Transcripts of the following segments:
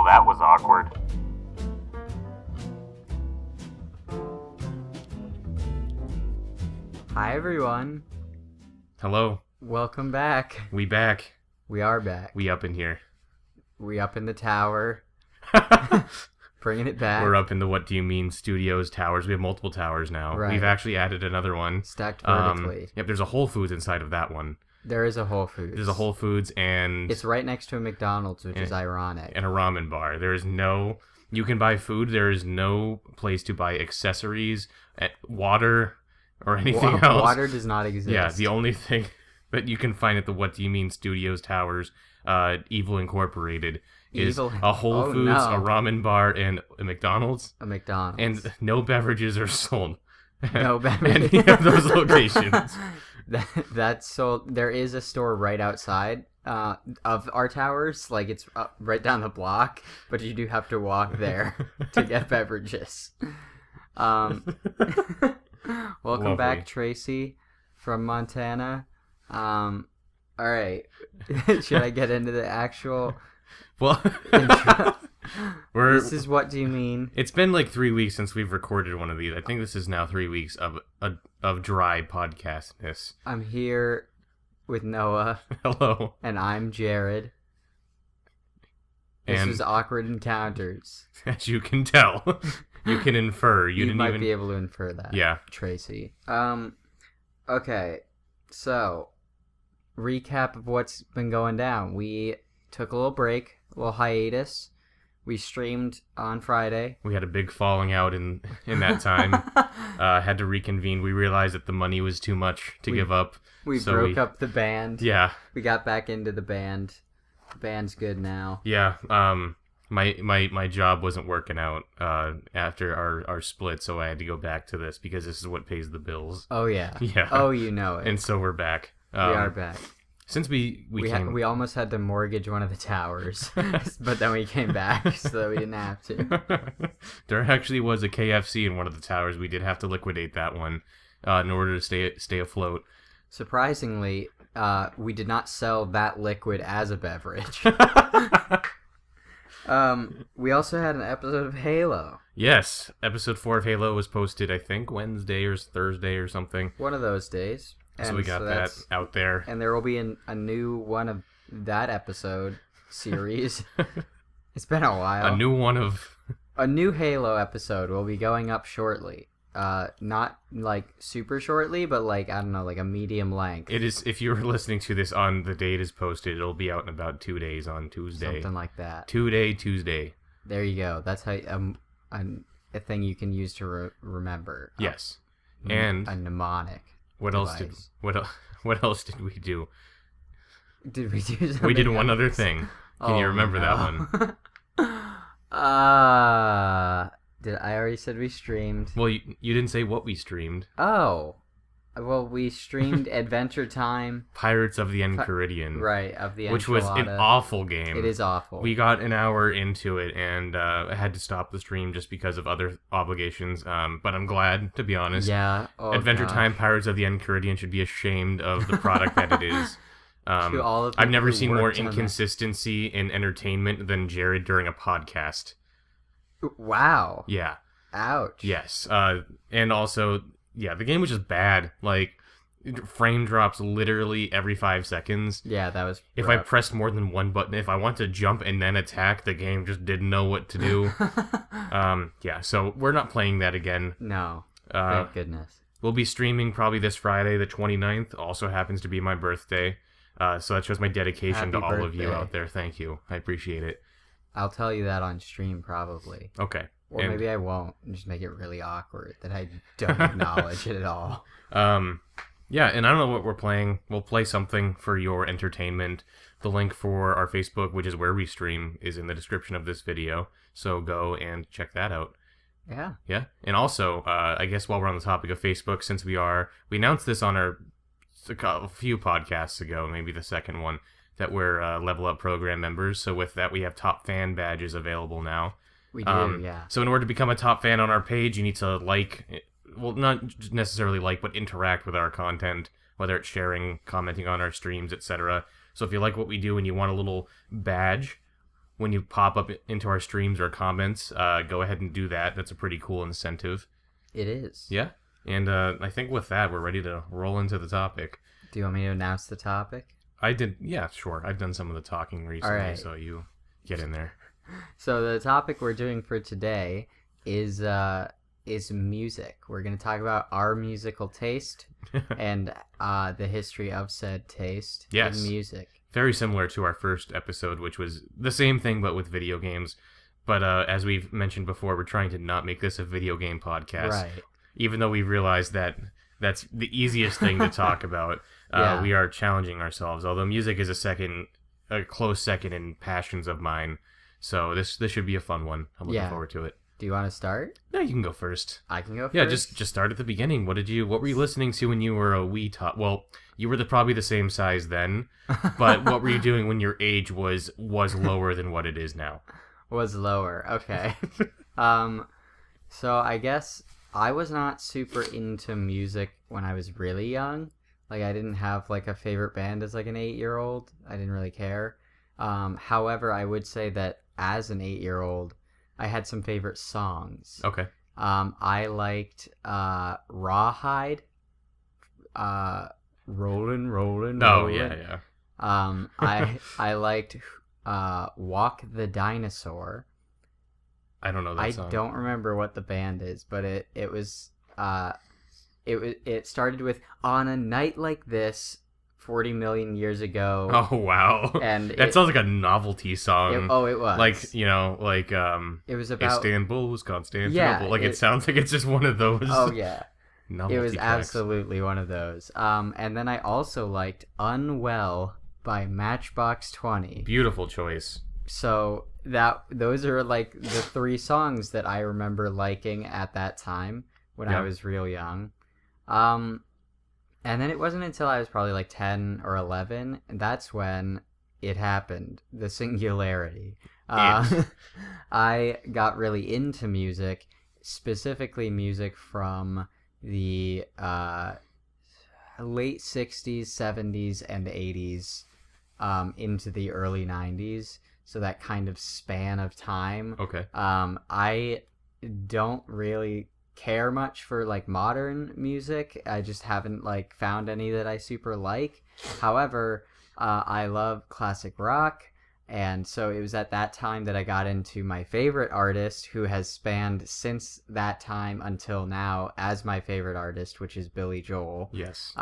that was awkward. Hi everyone. Hello. Welcome back. We back. We are back. We up in here. We up in the tower. Bringing it back. We're up in the What Do You Mean Studios towers. We have multiple towers now. Right. We've actually added another one. Stacked vertically. Yep, there's a Whole Foods inside of that one. There is a Whole Foods. There's a Whole Foods and... It's right next to a McDonald's, which is ironic. And a ramen bar. There is no... You can buy food. There is no place to buy accessories, water, or anything else. Water does not exist. Yeah, the only thing that you can find at the What Do You Mean Studios towers, Evil Incorporated, is a Whole Foods, a ramen bar, and a McDonald's. A McDonald's. And no beverages are sold. No beverages. Any of those locations. That's sold. There is a store right outside of our towers. Like, it's right down the block, but you do have to walk there to get beverages. Welcome Lovely. back, Tracy from Montana. All right. Should I get into the actual Well, intro? This is What Do You Mean? It's been like 3 weeks since we've recorded one of these. I think this is now 3 weeks of dry podcastness. I'm here with Noah. Hello. And I'm Jared. This And was Awkward Encounters. as you can tell, you can infer. You didn't might even be able to infer that. Yeah. Tracy. Okay. So, recap of what's been going down. We took a little break, a little hiatus. We streamed on Friday. We had a big falling out in that time. Had to reconvene. We realized that the money was too much to give up. We broke up the band. Yeah. We got back into the band. The band's good now. Yeah. My job wasn't working out after our split, so I had to go back to this because this is what pays the bills. Oh, yeah. Yeah. Oh, you know it. And so we're back. We are back. Since we We almost had to mortgage one of the towers, but then we came back so that we didn't have to. There actually was a KFC in one of the towers. We did have to liquidate that one in order to stay afloat. Surprisingly, we did not sell that liquid as a beverage. We also had an episode of Halo. Yes, episode 4 of Halo was posted, I think, Wednesday or Thursday or something. One of those days. So we got that out there. And there will be a new one of that episode series. It's been a while. A new one of... A new Halo episode will be going up shortly. Not like super shortly, but like, I don't know, like a medium length. It is, if you're listening to this on the day it is posted, it'll be out in about 2 days on Tuesday. Something like that. 2-day Tuesday. There you go. That's how a thing you can use to remember. Yes. And a mnemonic. What device. What else did we do? Did we do something? We did one else? other thing. Can you remember that one? Did I already said we streamed? Well, you didn't say what we streamed. Oh. Well, we streamed Adventure Time. Pirates of the Enchiridion. Right, of the Enchilada. Which was an awful game. It is awful. We got an hour into it and I had to stop the stream just because of other obligations. But I'm glad, to be honest. Yeah. Oh, Adventure gosh. Time Pirates of the Enchiridion should be ashamed of the product that it is. To all of the I've never people seen who more worked on that. inconsistency in entertainment than Jared during a podcast. Wow. Yeah. Ouch. Yes. And also, yeah, the game was just bad. Like, frame drops literally every 5 seconds. Yeah, that was If I rough. pressed more than one button, if I want to jump and then attack, the game just didn't know what to do. Yeah, so we're not playing that again. No. Uh, Thank goodness. We'll be streaming probably this Friday, the 29th. Also happens to be my birthday. So that shows my dedication to Happy all of you birthday. out there. Thank you. I appreciate it. I'll tell you that on stream probably. Okay. Or And- maybe I won't. And just make it really awkward that I don't acknowledge it at all. Yeah, and I don't know what we're playing. We'll play something for your entertainment. The link for our Facebook, which is where we stream, is in the description of this video. So go and check that out. Yeah. Yeah. And also, I guess while we're on the topic of Facebook, since we announced this on a few podcasts ago, maybe the second one, that we're Level Up program members. So with that, we have top fan badges available now. We do, yeah. So in order to become a top fan on our page, you need to not necessarily but interact with our content, whether it's sharing, commenting on our streams, etc. So if you like what we do and you want a little badge, when you pop up into our streams or comments, go ahead and do that. That's a pretty cool incentive. It is. Yeah. And I think with that, we're ready to roll into the topic. Do you want me to announce the topic? I did. Yeah, sure. I've done some of the talking recently, right. so you get in there. So the topic we're doing for today is music. We're going to talk about our musical taste and the history of said taste Yes. in music. Very similar to our first episode, which was the same thing but with video games. But as we've mentioned before, we're trying to not make this a video game podcast. Right. Even though we realize that that's the easiest thing to talk about, Yeah. we are challenging ourselves. Although music is a close second in passions of mine. So this should be a fun one. I'm looking forward to it. Do you want to start? No, you can go first. I can go first. Yeah, just start at the beginning. What were you listening to when you were a wee tot? Well, you were probably the same size then, but what were you doing when your age was lower than what it is now? Was lower. Okay. So I guess I was not super into music when I was really young. Like, I didn't have like a favorite band as like an 8-year-old. I didn't really care. However, I would say that as an 8-year-old, I had some favorite songs. Okay. I liked Rawhide. Rollin', Rollin', Oh, Rollin'. yeah. I liked Walk the Dinosaur. I don't know that song. I don't remember what the band is, but it started with "On a Night Like This" 40 million years ago. Oh, wow. And that sounds like a novelty song. It was. Like, it was about Istanbul was Constantinople. Yeah, it sounds like it's just one of those. Oh yeah. Novelty It was tracks. absolutely one of those. And then I also liked "Unwell" by Matchbox 20. Beautiful choice. So those are like the 3 songs that I remember liking at that time when I was real young. And then it wasn't until I was probably like 10 or 11, and that's when it happened, the singularity. I got really into music, specifically music from the late 60s, 70s, and 80s into the early 90s. So that kind of span of time. Okay. I don't really care much for like modern music. I just haven't like found any that I super like. However, I love classic rock, and so it was at that time that I got into my favorite artist, who has spanned since that time until now as my favorite artist, which is Billy Joel. Yes.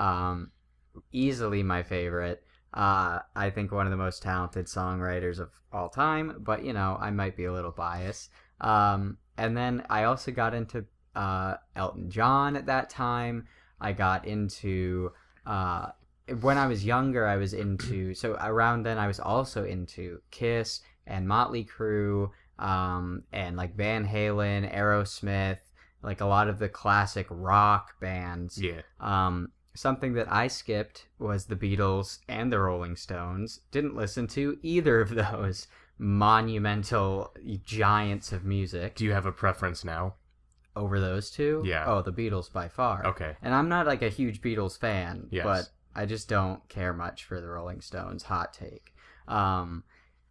Easily my favorite. I think one of the most talented songwriters of all time, but I might be a little biased. And then I also got into Elton John at that time. I got into when I was younger, I was into, so around then I was also into Kiss and Motley Crue, and like Van Halen, Aerosmith, like a lot of the classic rock bands. Yeah. Something that I skipped was the Beatles and the Rolling Stones. Didn't listen to either of those monumental giants of music. Do you have a preference now? Over those two? Yeah. Oh, the Beatles by far. Okay. And I'm not like a huge Beatles fan, Yes. but I just don't care much for the Rolling Stones. Hot take.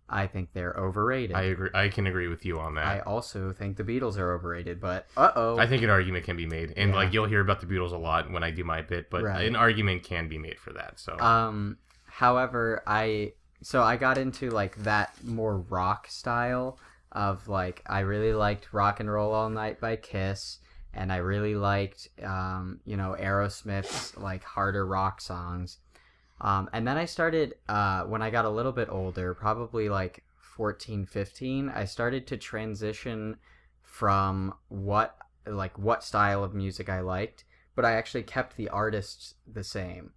I think they're overrated. I agree. I can agree with you on that. I also think the Beatles are overrated, but I think an argument can be made, and Yeah. like you'll hear about the Beatles a lot when I do my bit, but Right. an argument can be made for that. So However, I got into like that more rock style of like, I really liked Rock and Roll All Night by Kiss, and I really liked Aerosmith's like harder rock songs. And then I started, when I got a little bit older, probably like 14, 15, I started to transition from what style of music I liked, but I actually kept the artists the same.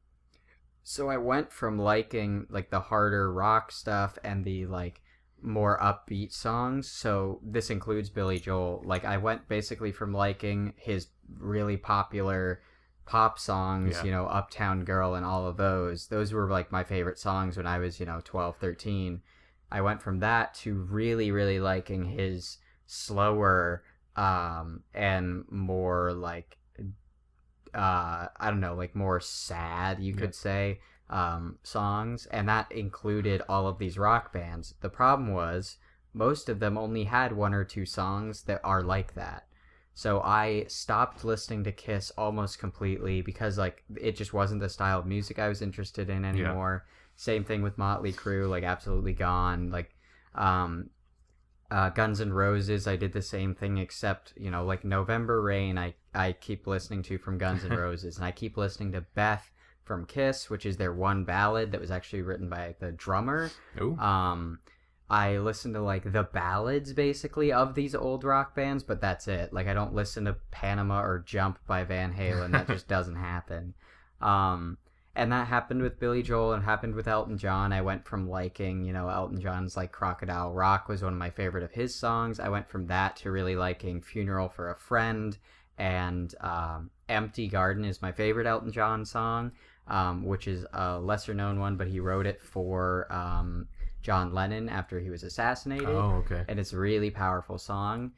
So I went from liking like the harder rock stuff and the like more upbeat songs. So this includes Billy Joel. Like, I went basically from liking his really popular pop songs, Yeah. Uptown Girl and all of those. Those were like my favorite songs when I was, 12, 13. I went from that to really, really liking his slower and more like, I don't know, like more sad, you could say, songs. And that included all of these rock bands. The problem was most of them only had one or two songs that are like that. So I stopped listening to Kiss almost completely because like it just wasn't the style of music I was interested in anymore. Same thing with Motley Crue, like absolutely gone. Like Guns N' Roses, I did the same thing, except, you know, like November Rain, I keep listening to from Guns N' Roses, and I keep listening to Beth from Kiss, which is their one ballad that was actually written by the drummer. Ooh. I listen to like the ballads basically of these old rock bands, but that's it. Like I don't listen to Panama or Jump by Van Halen. That just doesn't happen. And that happened with Billy Joel and happened with Elton John. I went from liking, you know, Elton John's like Crocodile Rock was one of my favorite of his songs. I went from that to really liking Funeral for a Friend, and Empty Garden is my favorite Elton John song, which is a lesser known one, but he wrote it for John Lennon after he was assassinated. Oh, okay. And it's a really powerful song.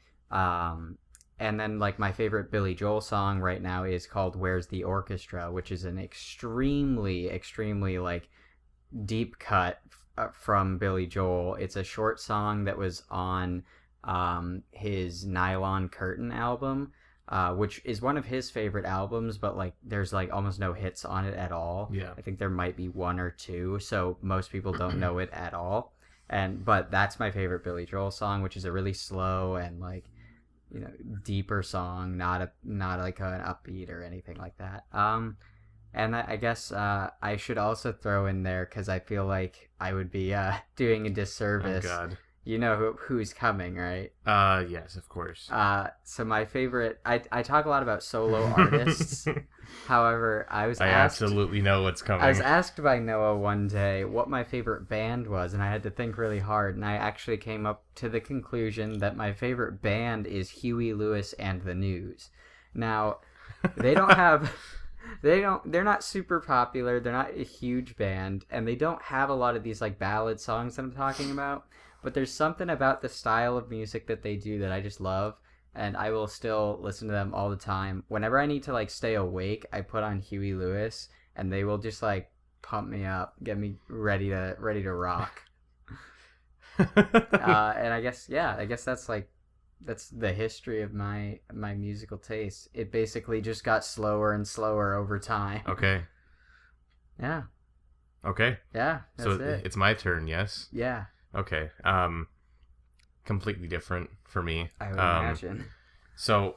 And then, like, my favorite Billy Joel song right now is called Where's the Orchestra, which is an extremely, extremely, like, deep cut from Billy Joel. It's a short song that was on his Nylon Curtain album, which is one of his favorite albums, but, like, there's, like, almost no hits on it at all. Yeah. I think there might be one or two, so most people don't know it at all. But that's my favorite Billy Joel song, which is a really slow and, like, you know, deeper song, not like an upbeat or anything like that. And I guess I should also throw in there, because I feel like I would be doing a disservice. Oh God. You know who's coming, right? Yes, of course. So my favorite, I talk a lot about solo artists. However, I absolutely know what's coming. I was asked by Noah one day what my favorite band was, and I had to think really hard, and I actually came up to the conclusion that my favorite band is Huey Lewis and the News. Now, they don't have... They're not super popular, they're not a huge band, and they don't have a lot of these like ballad songs that I'm talking about, but there's something about the style of music that they do that I just love, and I will still listen to them all the time. Whenever I need to like stay awake, I put on Huey Lewis, and they will just like pump me up, get me ready to rock. And I guess that's the history of my musical taste. It basically just got slower and slower over time. Okay. Yeah. Okay. Yeah. That's so it. It's my turn, yes? Yeah. Okay. Completely different for me. I would imagine. So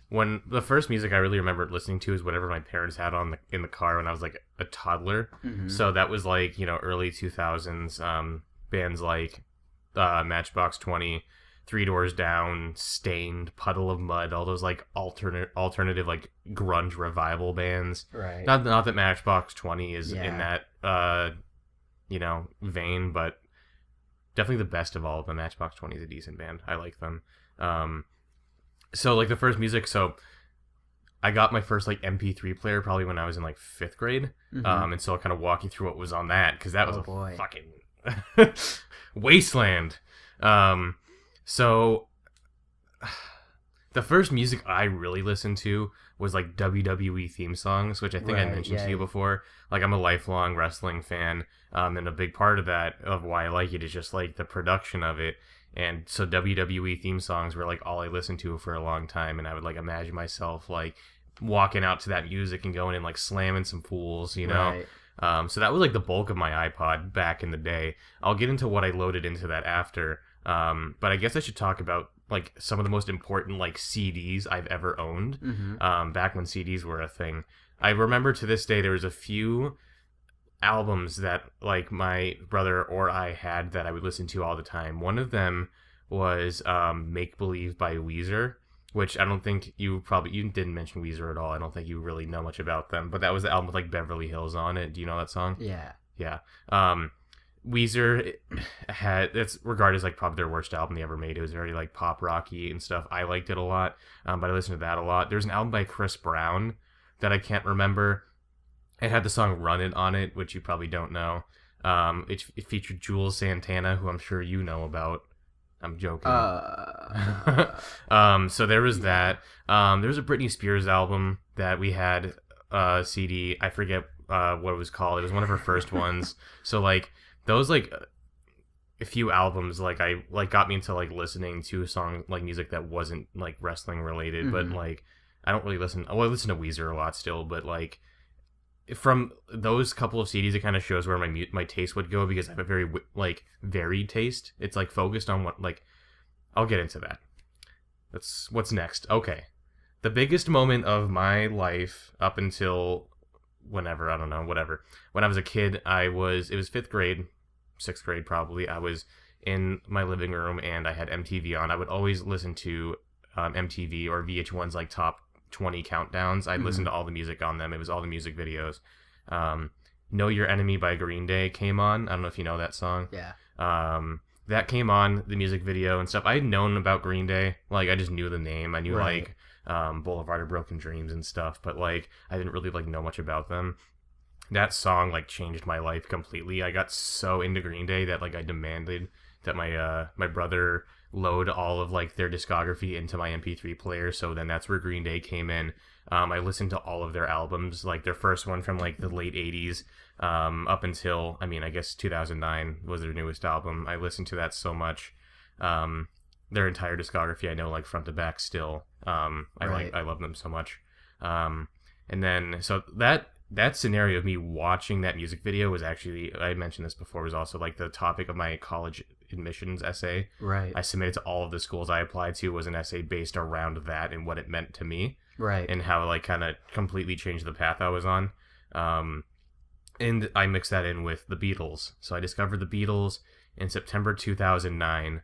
when the first music I really remember listening to is whatever my parents had on in the car when I was like a toddler. Mm-hmm. So that was like, you know, early 2000s bands like Matchbox 20, Three Doors Down, Stained, Puddle of Mud, all those like alternative like grunge revival bands. Right. Not that Matchbox 20 is Yeah. in that you know, vein, but definitely the best of all of them. Matchbox 20 is a decent band. I like them. So like the first music, so I got my first like MP3 player probably when I was in like 5th grade. Mm-hmm. And so I'll kind of walk you through what was on that, because that was boy. fucking wasteland. So the first music I really listened to was like WWE theme songs, which I think I mentioned to you before. Like I'm a lifelong wrestling fan, and a big part of that, of why I like it, is just like the production of it. And so WWE theme songs were like all I listened to for a long time, and I would like imagine myself like walking out to that music and going and like slamming some fools, you know. Right. So that was like the bulk of my iPod back in the day. I'll get into what I loaded into that after. But I guess I should talk about like some of the most important like CDs I've ever owned. Mm-hmm. Back when CDs were a thing. I remember to this day there was a few albums that like my brother or I had that I would listen to all the time. One of them was Make Believe by Weezer, which I don't think you didn't mention Weezer at all. I don't think you really know much about them, but that was the album with like Beverly Hills on it. Do you know that song? Yeah. Yeah. Weezer it's regarded as like probably their worst album they ever made. It was very like pop rocky and stuff. I liked it a lot, but I listened to that a lot. There's an album by Chris Brown that I can't remember. It had the song Run It on it, which you probably don't know. It featured Jules Santana, who I'm sure you know about. I'm joking. So there was that. There was a Britney Spears album that we had CD. I forget what it was called. It was one of her first ones. So like those like a few albums like I like got me into like listening to song like music that wasn't like wrestling related, but like I don't really listen. Well, I listen to Weezer a lot still, but like from those couple of CDs, it kind of shows where my taste would go because I have a very like varied taste. It's like focused on what like I'll get into that. That's what's next. Okay, the biggest moment of my life up until whenever, I don't know, whatever. When I was a kid, it was 5th grade, 6th grade probably. I was in my living room and I had MTV on. I would always listen to MTV or VH1's like top 20 countdowns. I'd listen to all the music on them. It was all the music videos. Know Your Enemy by Green Day came on. I don't know if you know that song. Yeah. That came on, the music video and stuff. I had known about Green Day. Like, I just knew the name. I knew, like, Boulevard of Broken Dreams and stuff. But, like, I didn't really, like, know much about them. That song, like, changed my life completely. I got so into Green Day that, like, I demanded that my brother load all of, like, their discography into my MP3 player. So then that's where Green Day came in. I listened to all of their albums, like, their first one from, like, the late 80s. Up until, I mean, I guess 2009 was their newest album. I listened to that so much. Their entire discography, I know, like, front to back still. I love them so much. And then, so that scenario of me watching that music video was actually, I mentioned this before, was also, like, the topic of my college admissions essay. Right. I submitted to all of the schools I applied to was an essay based around that and what it meant to me. Right. And how, like, kind of completely changed the path I was on. And I mixed that in with the Beatles. So I discovered the Beatles in September 2009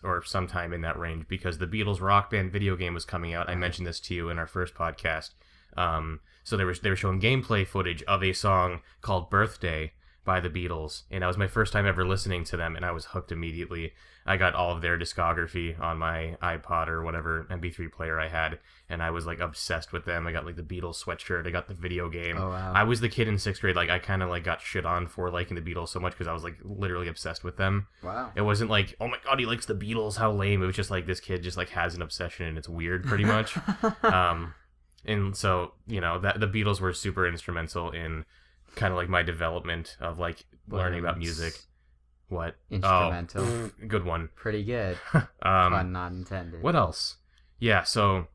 or sometime in that range, because the Beatles Rock Band video game was coming out. I mentioned this to you in our first podcast. So they were showing gameplay footage of a song called Birthday by the Beatles, and that was my first time ever listening to them, and I was hooked immediately. I got all of their discography on my iPod or whatever MP3 player I had, and I was, like, obsessed with them. I got, like, the Beatles sweatshirt. I got the video game. Oh, wow. I was the kid in 6th grade. Like, I kind of, like, got shit on for liking the Beatles so much because I was, like, literally obsessed with them. Wow. It wasn't like, oh my god, he likes the Beatles, how lame. It was just like, this kid just, like, has an obsession and it's weird, pretty much. And so, you know, that the Beatles were super instrumental in kind of, like, my development of, like, learning about music. What? Instrumental. Oh, good one. Pretty good. Pun not intended. What else? Yeah, so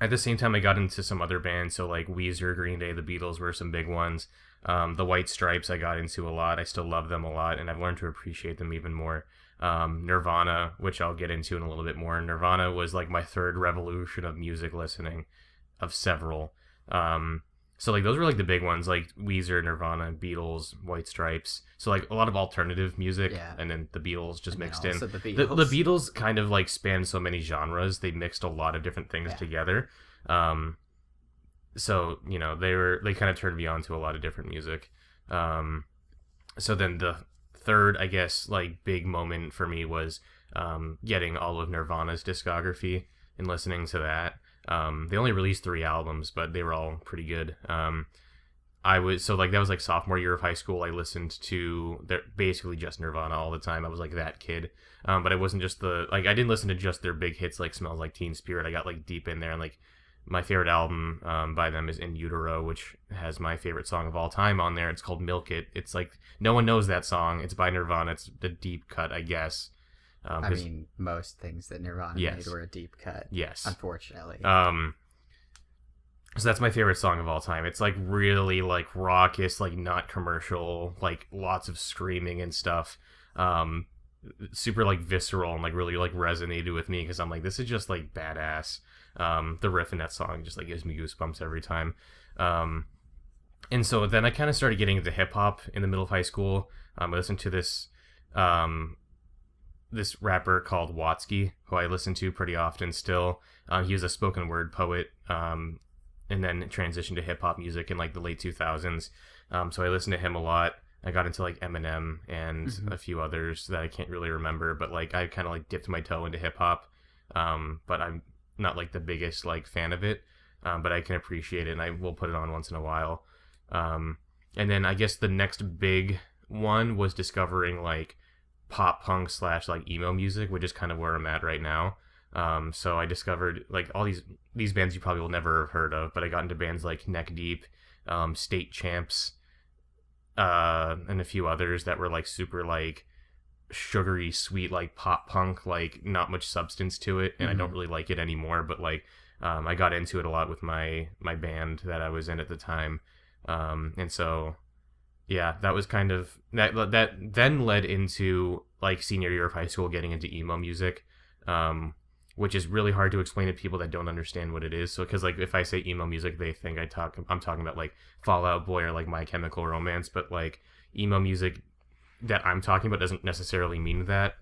at the same time I got into some other bands, so like Weezer, Green Day, the Beatles were some big ones. The White Stripes I got into a lot. I still love them a lot, and I've learned to appreciate them even more. Nirvana, which I'll get into in a little bit more. Nirvana was like my third revolution of music listening, of several. So, like, those were, like, the big ones, like Weezer, Nirvana, Beatles, White Stripes. So, like, a lot of alternative music, and then the Beatles just mixed in. The Beatles kind of, like, spanned so many genres. They mixed a lot of different things together. So, you know, they kind of turned me on to a lot of different music. So then the third, I guess, like, big moment for me was getting all of Nirvana's discography and listening to that. They only released 3 albums, but they were all pretty good. That was like sophomore year of high school. I listened to basically just Nirvana all the time. I was like that kid. But it wasn't just I didn't listen to just their big hits like Smells Like Teen Spirit. I got, like, deep in there, and, like, my favorite album by them is In Utero, which has my favorite song of all time on there. It's called Milk It. It's like, no one knows that song. It's by Nirvana. It's the deep cut, I guess. I mean, most things that Nirvana made were a deep cut. Yes. Unfortunately. So that's my favorite song of all time. It's, like, really, like, raucous, like, not commercial, like, lots of screaming and stuff. Super, like, visceral and, like, really, like, resonated with me because I'm like, this is just, like, badass. The riff in that song just, like, gives me goosebumps every time. And so then I kind of started getting into hip-hop in the middle of high school. I listened to this rapper called Watsky, who I listen to pretty often still. He was a spoken word poet, and then transitioned to hip hop music in, like, the late 2000s. So I listened to him a lot. I got into, like, Eminem and a few others that I can't really remember, but, like, I kind of, like, dipped my toe into hip hop. But I'm not, like, the biggest, like, fan of it. But I can appreciate it, and I will put it on once in a while. And then I guess the next big one was discovering, like, pop punk / like emo music, which is kind of where I'm at right now. So I discovered, like, all these bands you probably will never have heard of, but I got into bands like Neck Deep, State Champs, and a few others that were, like, super, like, sugary sweet like pop punk, like not much substance to it, and I don't really like it anymore. But like I got into it a lot with my band that I was in at the time, and so yeah, that was kind of that then led into like senior year of high school getting into emo music, which is really hard to explain to people that don't understand what it is. So because like if I say emo music, they think I'm talking about like Fall Out Boy or like My Chemical Romance, but like emo music that I'm talking about doesn't necessarily mean that.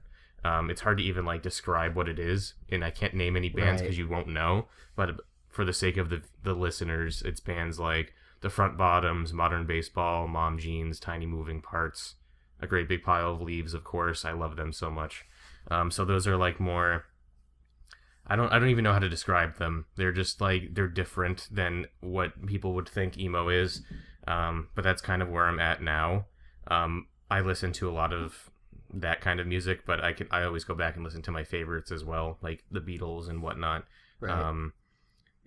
It's hard to even like describe what it is, and I can't name any bands because you won't know. But for the sake of the listeners, it's bands like The Front Bottoms, Modern Baseball, Mom Jeans, Tiny Moving Parts, A Great Big Pile of Leaves, of course. I love them so much. So those are like more. I don't even know how to describe them. They're just like they're different than what people would think emo is. But that's kind of where I'm at now. I listen to a lot of that kind of music, but I always go back and listen to my favorites as well, like the Beatles and whatnot. Right.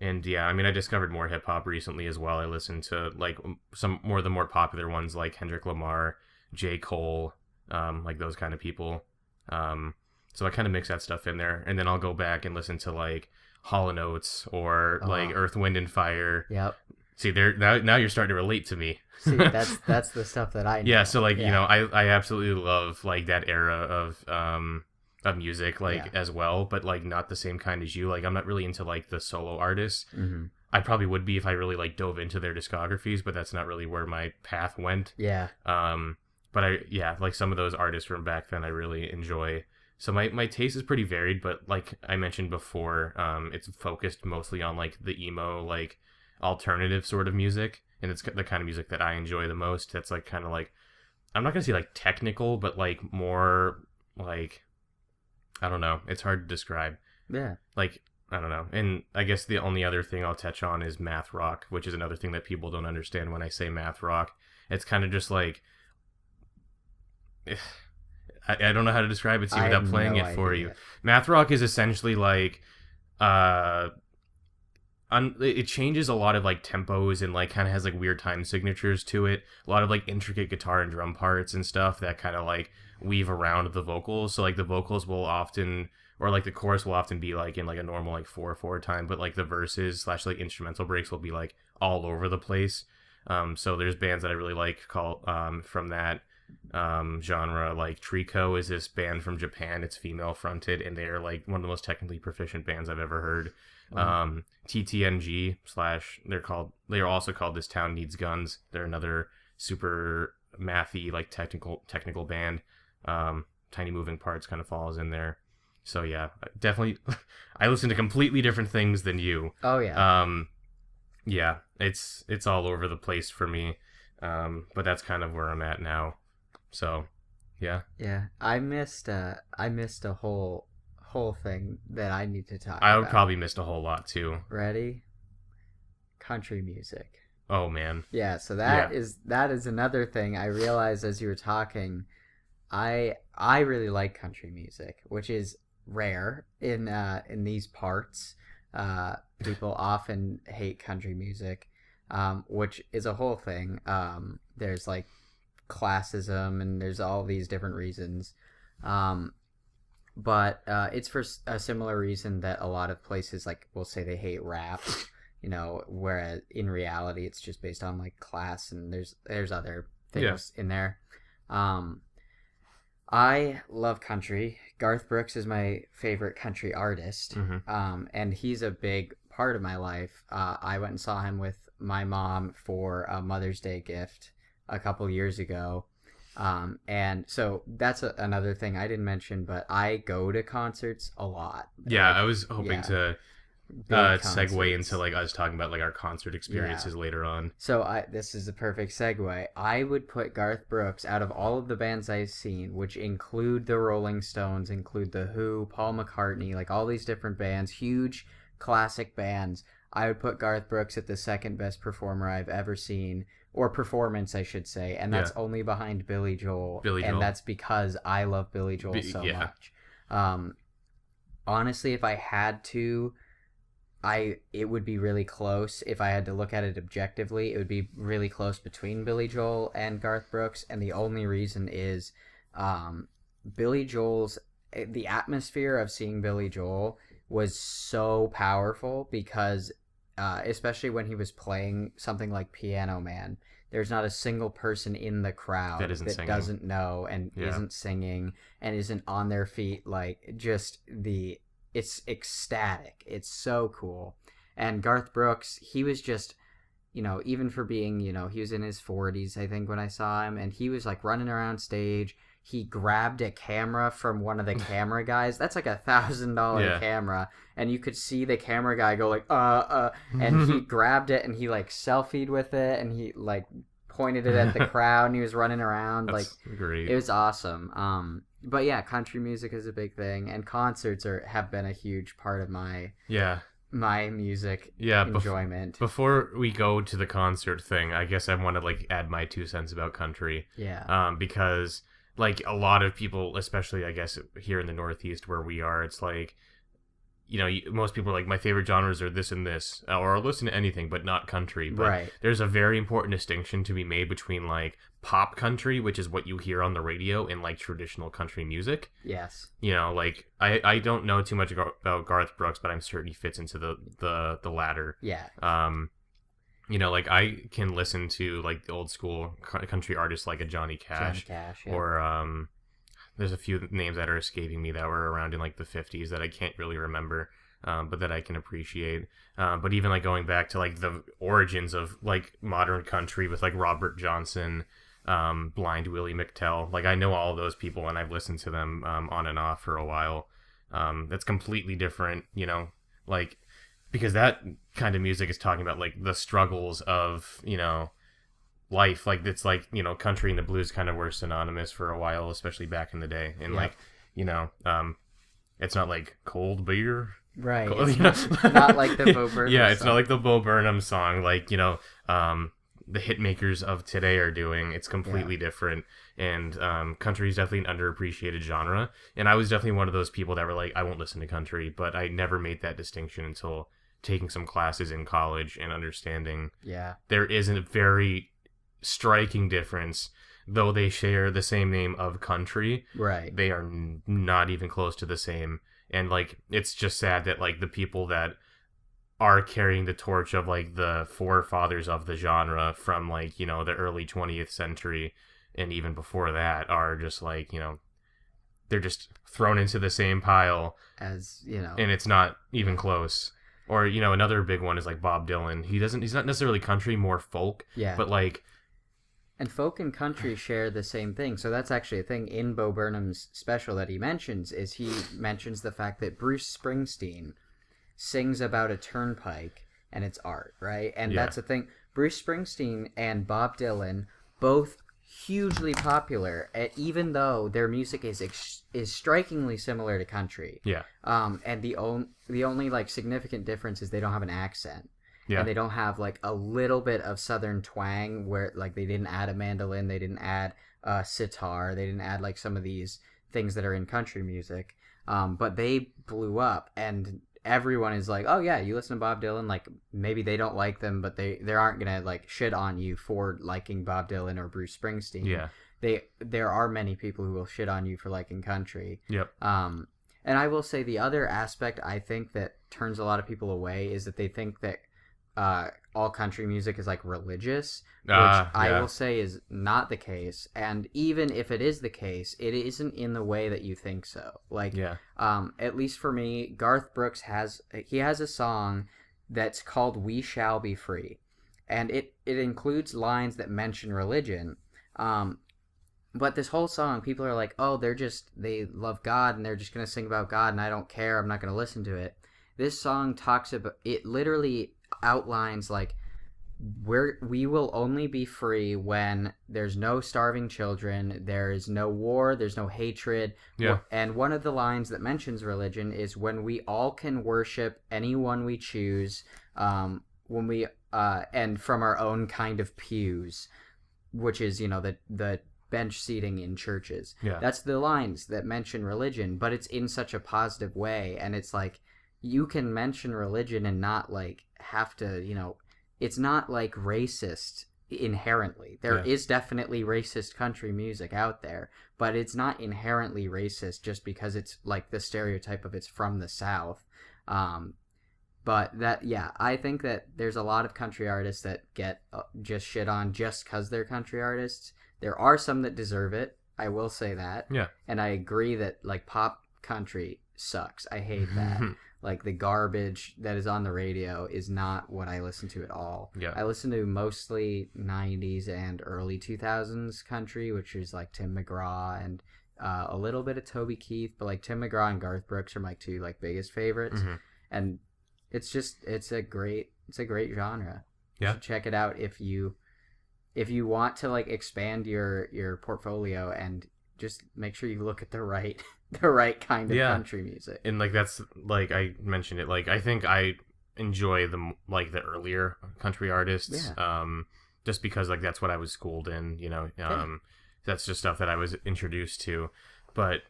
And yeah, I mean, I discovered more hip hop recently as well. I listened to like some more of the more popular ones like Kendrick Lamar, J. Cole, like those kind of people. So I kind of mix that stuff in there, and then I'll go back and listen to like Hall & Oates or like Earth, Wind and Fire. Yep. See, there now you're starting to relate to me. See, that's the stuff that I know. Yeah, so like, you know, I absolutely love like that era of music like as well, but like not the same kind as you. Like I'm not really into like the solo artists. Mm-hmm. I probably would be if I really like dove into their discographies, but that's not really where my path went. Yeah. But like some of those artists from back then I really enjoy. So my taste is pretty varied, but like I mentioned before, it's focused mostly on like the emo, like alternative sort of music, and it's the kind of music that I enjoy the most. That's like kind of like, I'm not gonna say like technical, but like more like, I don't know, it's hard to describe. Yeah. Like, I don't know. And I guess the only other thing I'll touch on is math rock, which is another thing that people don't understand when I say math rock. It's kind of just like, I don't know how to describe it to you without playing it for you. Math rock is essentially like, it changes a lot of like tempos and like kind of has like weird time signatures to it. A lot of like intricate guitar and drum parts and stuff that kind of like weave around the vocals. So like the vocals will often, or like the chorus will often be like in like a normal like 4/4 time, but like the verses / like instrumental breaks will be like all over the place. So there's bands that I really like from that genre. Like Trico is this band from Japan. It's female fronted, and they're like one of the most technically proficient bands I've ever heard. Wow. TTNG / they're also called This Town Needs Guns. They're another super mathy like technical band. Tiny Moving Parts kind of falls in there. So yeah, definitely I listen to completely different things than you. Oh yeah. Yeah, it's all over the place for me. But that's kind of where I'm at now. So, yeah. Yeah, I missed a whole thing that I need to talk about. I would probably missed a whole lot too. Ready? Country music. Oh man. Yeah, so that is another thing I realized as you were talking. I really like country music, which is rare in these parts. People often hate country music, which is a whole thing. There's like classism and there's all these different reasons. But it's for a similar reason that a lot of places like will say they hate rap, you know, whereas in reality it's just based on like class, and there's other things in there. I love country. Garth Brooks is my favorite country artist. Mm-hmm. And he's a big part of my life. I went and saw him with my mom for a Mother's Day gift a couple years ago. And so that's another thing I didn't mention, but I go to concerts a lot. Yeah, I was hoping to segue into like us talking about like our concert experiences later on. So this is a perfect segue. I would put Garth Brooks out of all of the bands I've seen, which include the Rolling Stones, include the Who, Paul McCartney, like all these different bands, huge classic bands. I would put Garth Brooks at the second best performer I've ever seen, or performance I should say, and that's only behind Billy Joel. And that's because I love Billy Joel so much. Honestly, if I had to, it would be really close. If I had to look at it objectively, it would be really close between Billy Joel and Garth Brooks, and the only reason is Billy Joel's the atmosphere of seeing Billy Joel was so powerful because especially when he was playing something like Piano Man, there's not a single person in the crowd that doesn't know and isn't singing and isn't on their feet. Like, just it's ecstatic. It's so cool. And Garth Brooks, he was just, even for being, he was in his 40s, I think, when I saw him, and he was like running around stage. He grabbed a camera from one of the camera guys. That's like $1,000 camera. And you could see the camera guy go like, and he grabbed it and he like selfied with it and he like pointed it at the crowd and he was running around. That's like, great. It was awesome. But yeah, country music is a big thing, and concerts have been a huge part of my music enjoyment. Before we go to the concert thing, I guess I want to like add my 2 cents about country. Yeah. Because like a lot of people, especially I guess here in the Northeast where we are, it's like, most people are like, my favorite genres are this and this, or I'll listen to anything but not country. But right. There's a very important distinction to be made between like pop country, which is what you hear on the radio, and like traditional country music. Yes. Like I don't know too much about Garth Brooks, but I'm certain he fits into the latter. Yeah. Like I can listen to like the old school country artists like a Johnny Cash, yeah. or there's a few names that are escaping me that were around in like the 50s that I can't really remember, but that I can appreciate. But even like going back to like the origins of like modern country with like Robert Johnson, Blind Willie McTell, like I know all those people and I've listened to them on and off for a while. That's completely different, like, because that kind of music is talking about like the struggles of life. Like it's like country and the blues kind of were synonymous for a while, especially back in the day. And like it's not like cold beer, right? Not like the Bo Burnham it's not like the Bo Burnham song, like the hit makers of today are doing. It's completely different. And country is definitely an underappreciated genre, and I was definitely one of those people that were like, I won't listen to country, but I never made that distinction until taking some classes in college and understanding there is a very striking difference. Though they share the same name of country, right, they are not even close to the same. And like it's just sad that like the people that are carrying the torch of like the forefathers of the genre from like the early 20th century and even before that are just like they're just thrown into the same pile as and it's not even close. Or another big one is like Bob Dylan. He's not necessarily country, more folk, but like. And folk and country share the same thing. So that's actually a thing in Bo Burnham's special that he mentions, is he mentions the fact that Bruce Springsteen sings about a turnpike and it's art, right? And that's the thing. Bruce Springsteen and Bob Dylan, both hugely popular, even though their music is strikingly similar to country. Yeah. And the only like significant difference is they don't have an accent. Yeah. And they don't have like a little bit of southern twang where like they didn't add a mandolin, they didn't add a sitar, they didn't add like some of these things that are in country music. But they blew up and everyone is like, oh yeah, you listen to Bob Dylan. Like maybe they don't like them, but they aren't gonna like shit on you for liking Bob Dylan or Bruce Springsteen. Yeah. There are many people who will shit on you for liking country. Yep. And I will say the other aspect I think that turns a lot of people away is that they think that all country music is like religious, which I will say is not the case. And even if it is the case, it isn't in the way that you think so. Like, at least for me, Garth Brooks has a song that's called "We Shall Be Free," and it includes lines that mention religion. But this whole song, people are like, oh, they love God and they're just gonna sing about God, and I don't care. I'm not gonna listen to it. This song talks about it. Literally outlines like we will only be free when there's no starving children, there is no war, there's no hatred. And one of the lines that mentions religion is when we all can worship anyone we choose, when we and from our own kind of pews, which is the bench seating in churches. That's the lines that mention religion, but it's in such a positive way. And it's like you can mention religion and not like have to, it's not like racist inherently. There Yeah. is definitely racist country music out there, but it's not inherently racist just because it's like the stereotype of it's from the South. But that, yeah, I think that there's a lot of country artists that get just shit on just because they're country artists. There are some that deserve it. I will say that. Yeah. And I agree that like pop country sucks. I hate that. Like the garbage that is on the radio is not what I listen to at all. Yeah. I listen to mostly 90s and early 2000s country, which is like Tim McGraw and a little bit of Toby Keith, but like Tim McGraw and Garth Brooks are my two like biggest favorites. And it's a great genre. Yeah. You should check it out if you want to like expand your portfolio, and just make sure you look at the right kind of country music. And like that's like I mentioned it, like I think I enjoy the earlier country artists, just because like that's what I was schooled in, that's just stuff that I was introduced to. But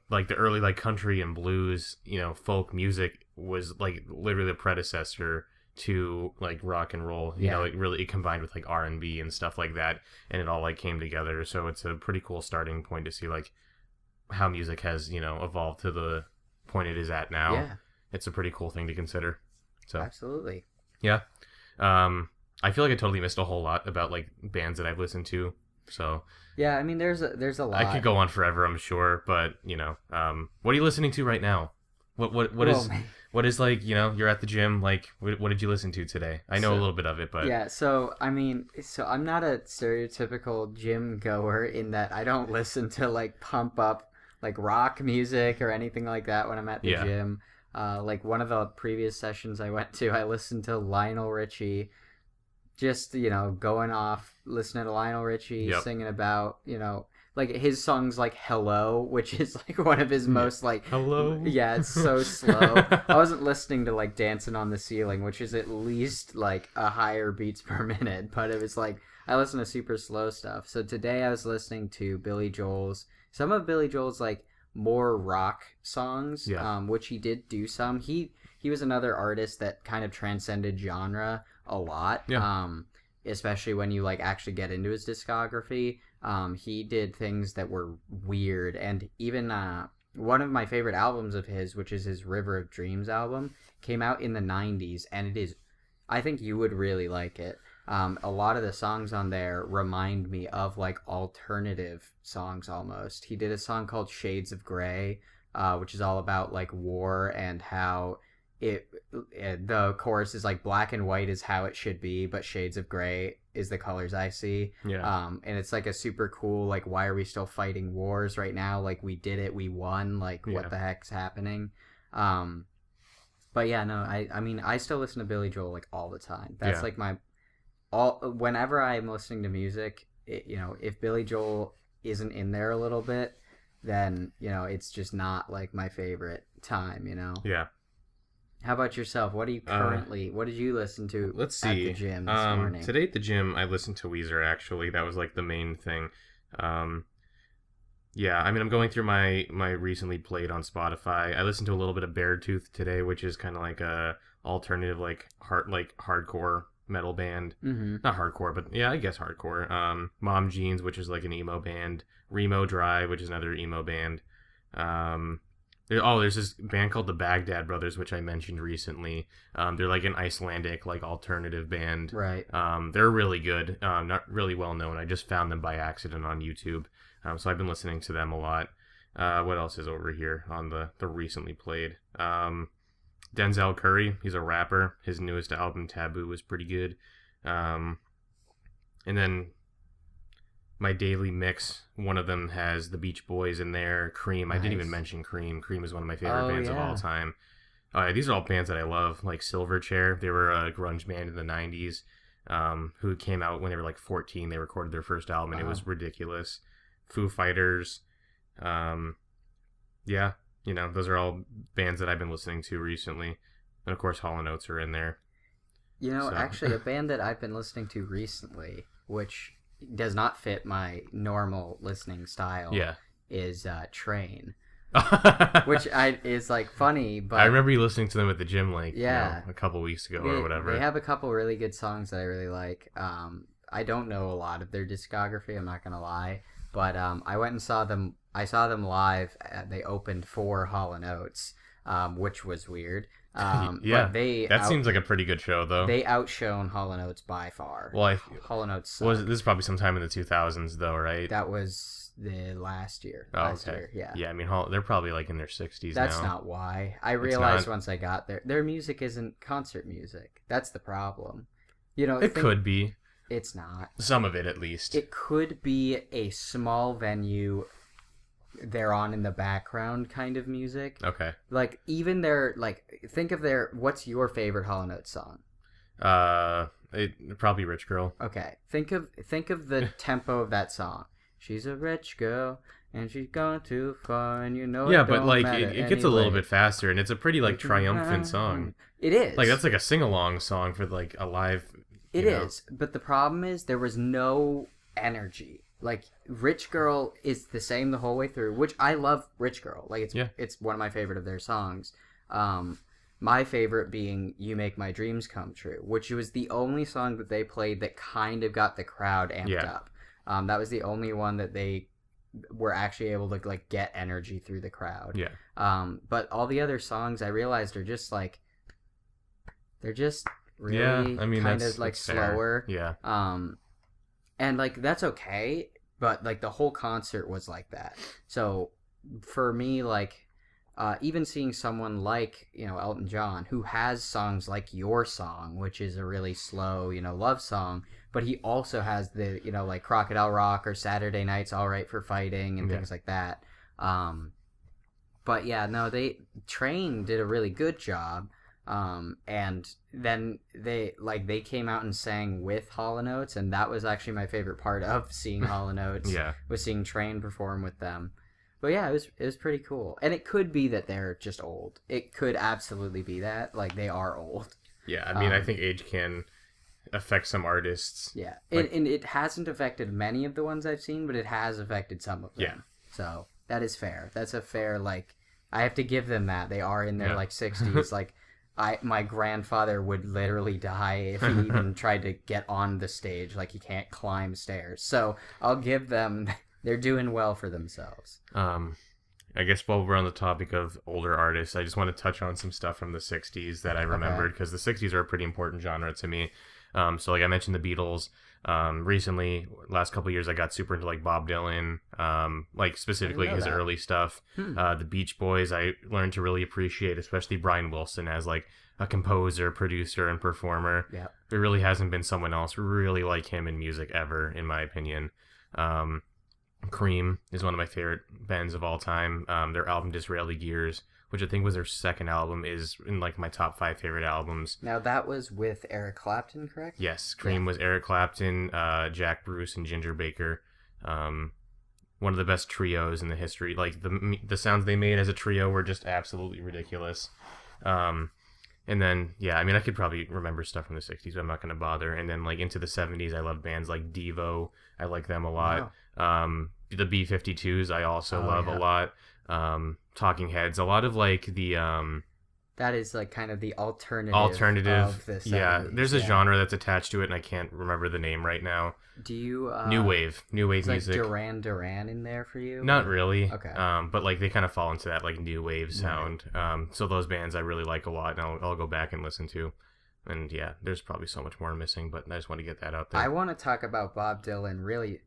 like the early like country and blues, folk music was like literally the predecessor to like rock and roll. It combined with like R&B and stuff like that, and it all like came together. So it's a pretty cool starting point to see like how music has evolved to the point it is at now. Yeah, it's a pretty cool thing to consider. So absolutely. Yeah. I feel like I totally missed a whole lot about like bands that I've listened to. So yeah, I mean there's a lot. I could go on forever, I'm sure, but what are you listening to right now? What is like, you're at the gym, like what did you listen to today? I know a little bit of it, but yeah, so I mean, I'm not a stereotypical gym goer in that I don't listen to like pump up like rock music or anything like that when I'm at the gym. Like one of the previous sessions I went to, I listened to Lionel Richie, just going off listening to Lionel Richie, singing about like his songs like Hello, which is like one of his most like Hello. Yeah, it's so slow. I wasn't listening to like Dancing on the Ceiling, which is at least like a higher beats per minute, but it was like I listen to super slow stuff. So today I was listening to some of Billy Joel's like more rock songs, which he did do some. He was another artist that kind of transcended genre a lot. Especially when you like actually get into his discography. He did things that were weird, and even one of my favorite albums of his, which is his River of Dreams album, came out in the 90s, and I think you would really like it. A lot of the songs on there remind me of like alternative songs almost. He did a song called Shades of Grey, which is all about like war and how the chorus is like black and white is how it should be, but shades of gray is the colors I see. And it's like a super cool like, why are we still fighting wars right now? Like we did it, we won. Like what the heck's happening? But yeah, no, I mean I still listen to Billy Joel like all the time. That's like whenever I'm listening to music, if Billy Joel isn't in there a little bit, then it's just not like my favorite time. Yeah. How about yourself? What do you what did you listen to at the gym this morning? Today at the gym, I listened to Weezer, actually. That was, like, the main thing. Yeah, I mean, I'm going through my recently played on Spotify. I listened to a little bit of Beartooth today, which is kind of like a alternative, like, hardcore metal band. Mm-hmm. Not hardcore, but, yeah, I guess hardcore. Mom Jeans, which is, like, an emo band. Remo Drive, which is another emo band. There's this band called the Baghdad Brothers, which I mentioned recently. They're like an Icelandic, like alternative band. Right. They're really good. Not really well known. I just found them by accident on YouTube. So I've been listening to them a lot. What else is over here on the recently played? Denzel Curry. He's a rapper. His newest album, Taboo, was pretty good. And then my daily mix, one of them has the Beach Boys in there. Cream. Nice. I didn't even mention Cream. Cream is one of my favorite bands of all time. These are all bands that I love, like Silverchair. They were a grunge band in the 90s who came out when they were like 14. They recorded their first album, and it was ridiculous. Foo Fighters. Yeah, those are all bands that I've been listening to recently. And, of course, Hall & Oates are in there. Actually, a band that I've been listening to recently, which does not fit my normal listening style, is Train. Which is like funny, but I remember you listening to them at the gym like a couple weeks ago or whatever. They have a couple really good songs that I really like. I don't know a lot of their discography. I'm not gonna lie, but I went and saw them. I saw them live. They opened for Hall and Oates, which was weird. Yeah, but they seems like a pretty good show, though. They outshone Hall and Oates by far. Well, Hall and Oates this is probably sometime in the 2000s, though, right? That was the last year. Yeah. Yeah, I mean, they're probably like in their 60s now. That's not why. I realized once I got there, their music isn't concert music. That's the problem. It could be. It's not. Some of it, at least. It could be a small venue. They're on in the background kind of music. Okay. Like even their think of what's your favorite Hall and Oates song? Probably Rich Girl. Okay. Think of the tempo of that song. She's a rich girl and she's gone too far and Yeah, but like it gets a little bit faster and it's a pretty like triumphant song. It is. Like that's like a sing-along song for like a live It is. But the problem is there was no energy. Like Rich Girl is the same the whole way through, which I love Rich Girl. Like it's one of my favorite of their songs. My favorite being You Make My Dreams Come True, which was the only song that they played that kind of got the crowd amped up. That was the only one that they were actually able to like get energy through the crowd. Yeah. But all the other songs I realized are just like they're just really kind of like slower. Yeah. And like that's okay, but like the whole concert was like that. So for me, like even seeing someone like Elton John, who has songs like Your Song, which is a really slow love song, but he also has the like Crocodile Rock or Saturday Night's All Right for Fighting and things like that. But yeah, no, Train did a really good job. And then they came out and sang with Hall & Oates, and that was actually my favorite part of seeing Hall & Oates. Was seeing Train perform with them. But yeah, it was pretty cool. And it could be that they're just old. It could absolutely be that, like they are old. Yeah, I mean, I think age can affect some artists. Yeah, and it hasn't affected many of the ones I've seen, but it has affected some of them. Yeah. So that is fair. That's a fair I have to give them that. They are in their 60s. Like. My grandfather would literally die if he even tried to get on the stage. Like, he can't climb stairs. So I'll give them, they're doing well for themselves. I guess while we're on the topic of older artists, I just want to touch on some stuff from the 60s that I remembered, because the 60s are a pretty important genre to me. So like I mentioned the Beatles. Recently, last couple of years, I got super into like Bob Dylan, like specifically his early stuff. The Beach Boys, I learned to really appreciate, especially Brian Wilson as like a composer, producer, and performer. Yeah, there really hasn't been someone else really like him in music ever, in my opinion. Cream is one of my favorite bands of all time. Their album Disraeli Gears, which I think was their second album, is in like my top 5 favorite albums. Now that was with Eric Clapton, correct? Yes, Cream was Eric Clapton, Jack Bruce, and Ginger Baker. One of the best trios in the history. Like the sounds they made as a trio were just absolutely ridiculous. And then I mean I could probably remember stuff from the 60s, but I'm not going to bother. And then like into the 70s, I love bands like Devo. I like them a lot. Wow. The B-52s I also love a lot. Talking Heads, a lot of like the that is like kind of the alternative of the 70s. There's a genre that's attached to it and I can't remember the name right now. Do you new wave music, like Duran in there for you? Not really. Okay. But like they kind of fall into that like new wave sound. Right. So those bands I really like a lot, and I'll go back and listen to. And yeah, there's probably so much more missing, but I just want to get that out there. I want to talk about Bob Dylan really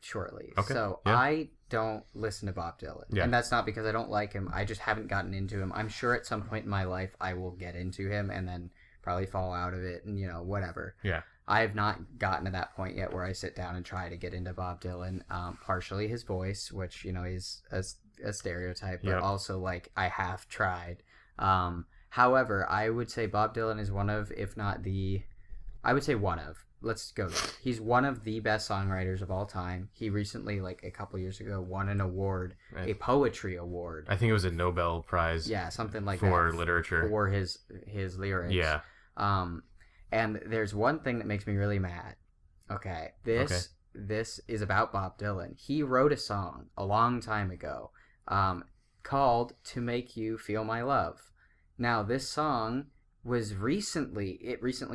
shortly. Okay. So I don't listen to Bob Dylan. Yeah. And that's not because I don't like him. I just haven't gotten into him. I'm sure at some point in my life I will get into him and then probably fall out of it and, whatever. Yeah. I have not gotten to that point yet where I sit down and try to get into Bob Dylan. Partially his voice, which, is a stereotype, but also like I have tried. However, I would say Bob Dylan is one of, if not the, I would say one of, let's go there. He's one of the best songwriters of all time. He recently, like a couple years ago, won an award, a poetry award. I think it was a Nobel Prize. Yeah, something like for that. literature. For his lyrics. Yeah. And there's one thing that makes me really mad. Okay, this is about Bob Dylan. He wrote a song a long time ago called To Make You Feel My Love. Now, this song was recently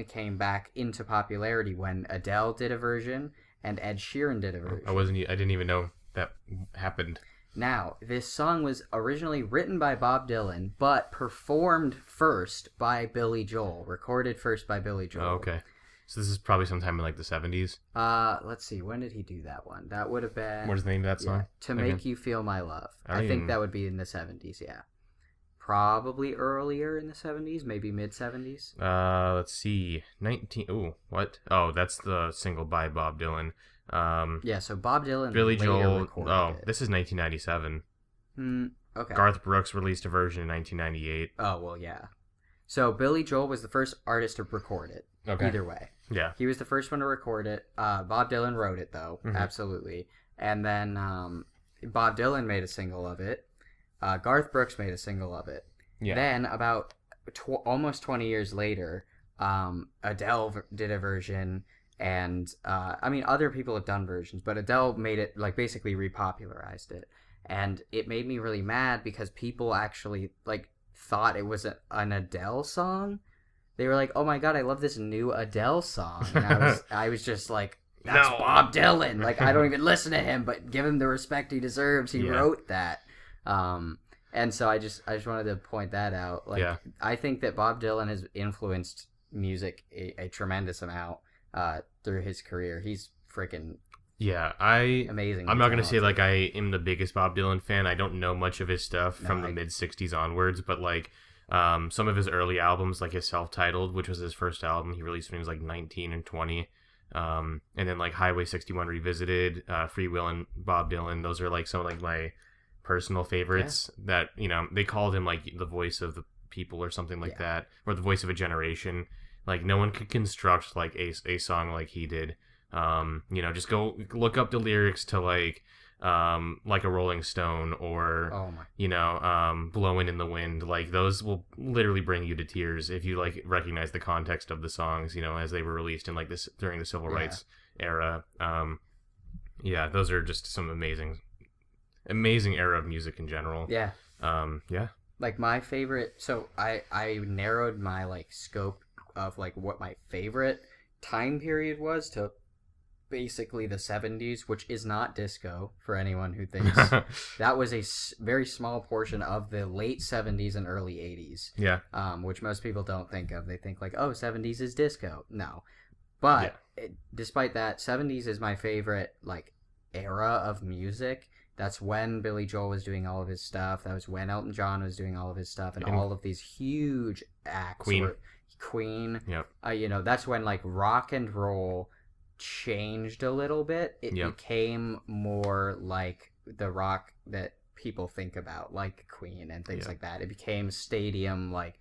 came back into popularity when Adele did a version and Ed Sheeran did a version. I didn't even know that happened. Now, this song was originally written by Bob Dylan, but performed first by Billy Joel. Recorded first by Billy Joel. Oh, okay. So this is probably sometime in like the 70s. Let's see. When did he do that one? That would have been... What is the name of that song? To Make You Feel My Love. I think that would be in the 70s, yeah. Probably earlier in the 70s, maybe mid-70s. Let's see. Oh, what? Oh, that's the single by Bob Dylan. Yeah, so Bob Dylan Billy later Joel. recorded it. This is 1997. Okay. Garth Brooks released a version in 1998. Oh, well, yeah. So Billy Joel was the first artist to record it. Okay. Either way. Yeah. He was the first one to record it. Bob Dylan wrote it, though. Mhm. Absolutely. And then Bob Dylan made a single of it. Garth Brooks made a single of it. Yeah. Then, about almost 20 years later, Adele did a version, and other people have done versions, but Adele made it, like, basically repopularized it. And it made me really mad because people actually, like, thought it was an Adele song. They were like, "Oh my god, I love this new Adele song." And I was just like, "That's No. Bob Dylan. Like, I don't even listen to him, but give him the respect he deserves. He wrote that." And so I just wanted to point that out. Like, Yeah. I think that Bob Dylan has influenced music a tremendous amount through his career. He's freaking amazing. I'm not going to say like I am the biggest Bob Dylan fan. I don't know much of his stuff from the mid 60s onwards, but like some of his early albums, like his self-titled, which was his first album he released when he was like 19 and 20. And then like Highway 61 Revisited, Free Will, and Bob Dylan. Those are like some of like my personal favorites that, you know, they called him like the voice of the people or something like that, or the voice of a generation. Like no one could construct like a song like he did. You know, just go look up the lyrics to like a Rolling Stone or you know, Blowing in the Wind. Like those will literally bring you to tears if you like recognize the context of the songs, you know, as they were released in like this during the civil rights era. Yeah, those are just some amazing era of music in general. Yeah. Yeah. Like my favorite, so I narrowed my like scope of like what my favorite time period was to basically the 70s, which is not disco for anyone who thinks that was a very small portion of the late 70s and early 80s. Yeah. Which most people don't think of. They think like, oh, 70s is disco. No. But despite that, 70s is my favorite like era of music. That's when Billy Joel was doing all of his stuff. That was when Elton John was doing all of his stuff, and all of these huge acts. Queen. Yep. You know, that's when like rock and roll changed a little bit. It became more like the rock that people think about, like Queen and things like that. It became stadium, like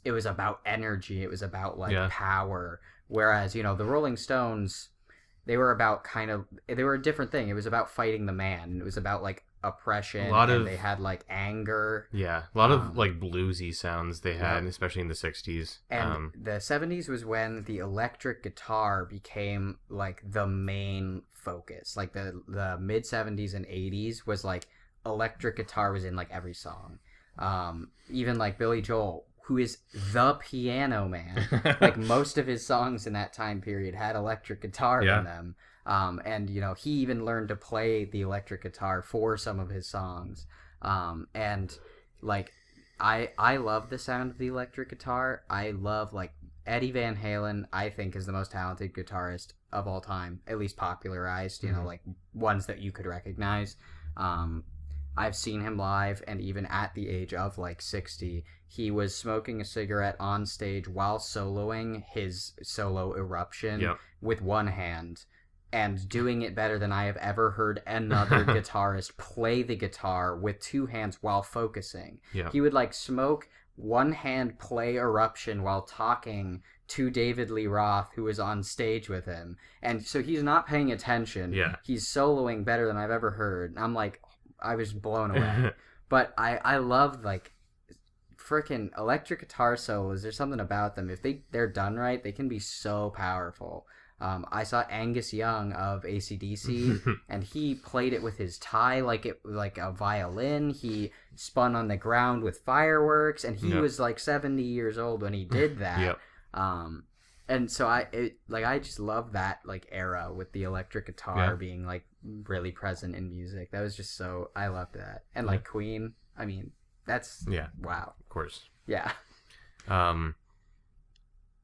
it was about energy. It was about like power. Whereas, you know, the Rolling Stones, they were about they were a different thing. It was about fighting the man. It was about like oppression. They had like anger. Yeah, a lot of like bluesy sounds they had, especially in the 60s. And the 70s was when the electric guitar became like the main focus. Like the mid 70s and 80s was like electric guitar was in like every song. Even like Billy Joel, who is the piano man. Like most of his songs in that time period had electric guitar in them. And, you know, he even learned to play the electric guitar for some of his songs. And, like, I love the sound of the electric guitar. I love, like, Eddie Van Halen, I think, is the most talented guitarist of all time, at least popularized, you know, like, ones that you could recognize. I've seen him live, and even at the age of, like, 60, he was smoking a cigarette on stage while soloing his solo Eruption with one hand, and doing it better than I have ever heard another guitarist play the guitar with two hands while focusing. He would, like, smoke, one hand play Eruption while talking to David Lee Roth, who was on stage with him. And so he's not paying attention. He's soloing better than I've ever heard. I'm like, I was blown away. But I love, like, freaking electric guitar solos. There's something about them. If they're done right, they can be so powerful. I saw Angus Young of AC/DC, and he played it with his tie like a violin. He spun on the ground with fireworks, and he was like 70 years old when he did that. Yep. And so I just love that like era with the electric guitar being like really present in music. That was just so, I loved that. And like Queen, I mean, that's wow. Of course. Yeah.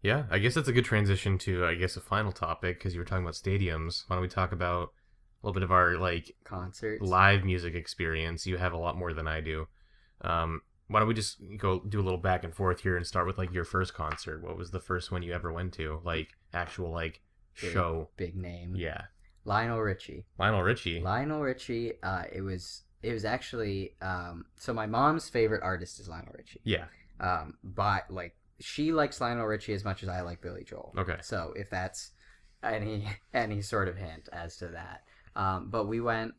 Yeah, I guess that's a good transition to, I guess, a final topic, because you were talking about stadiums. Why don't we talk about a little bit of our, like, concerts, live music experience? You have a lot more than I do. Why don't we just go do a little back and forth here and start with, like, your first concert? What was the first one you ever went to? Like, actual, like, show? Big name. Yeah. Lionel Richie. Lionel Richie. It was actually, so my mom's favorite artist is Lionel Richie. Yeah. But, like, she likes Lionel Richie as much as I like Billy Joel. Okay. So if that's any sort of hint as to that. But we went,